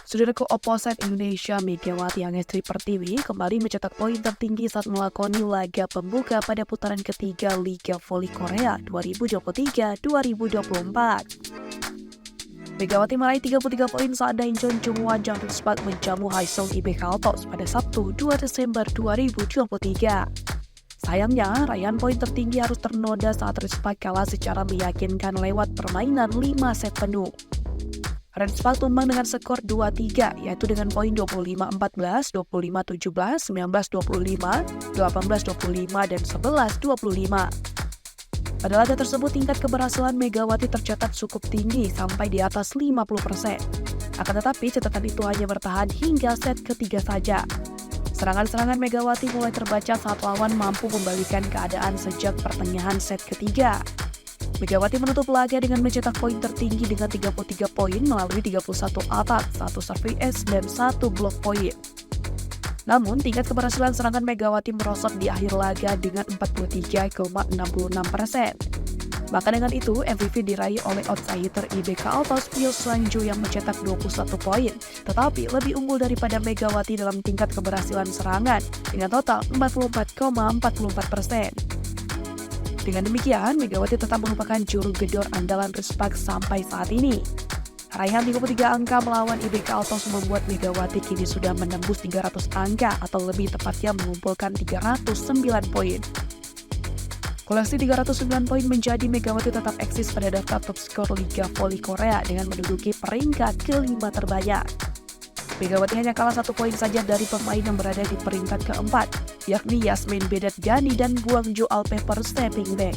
Saudaraku, opposite Indonesia Megawati Angestri Pertiwi kembali mencetak poin tertinggi saat melakoni laga pembuka pada putaran ketiga Liga Voli Korea 2023-2024. Megawati meraih 33 poin saat Dainchon Jungwon Jangpuk Spark menjamu Haesung IBK Altos pada Sabtu 2 Desember 2023. Sayangnya, raihan poin tertinggi harus ternoda saat Rispak kalah secara meyakinkan lewat permainan 5 set penuh. Red Spark tumbang dengan skor 2-3, yaitu dengan poin 25-14, 25-17, 19-25, 18-25, dan 11-25. Pada laga tersebut, tingkat keberhasilan Megawati tercatat cukup tinggi sampai di atas 50%. Akan tetapi, catatan itu hanya bertahan hingga set ketiga saja. Serangan-serangan Megawati mulai terbaca saat lawan mampu membalikan keadaan sejak pertengahan set ketiga. Megawati menutup laga dengan mencetak poin tertinggi dengan 33 poin melalui 31 atak, 1 serve ace, dan 1 blok poin. Namun, tingkat keberhasilan serangan Megawati merosot di akhir laga dengan 43,66%. Bahkan dengan itu, MVP diraih oleh outsider IBK Altos Pyo Swangju yang mencetak 21 poin, tetapi lebih unggul daripada Megawati dalam tingkat keberhasilan serangan dengan total 44,44%. Dengan demikian, Megawati tetap merupakan juru gedor andalan Rispak sampai saat ini. Raihan 33 angka melawan IBK Altos membuat Megawati kini sudah menembus 300 angka atau lebih tepatnya mengumpulkan 309 poin. Koleksi 309 poin menjadi Megawati tetap eksis pada daftar top skor Liga Voli Korea dengan menduduki peringkat kelima terbanyak. Megawati hanya kalah 1 poin saja dari pemain yang berada di peringkat keempat, yakni Yasmin Bedat Gani dan Guangzhou Alpepper stepping back.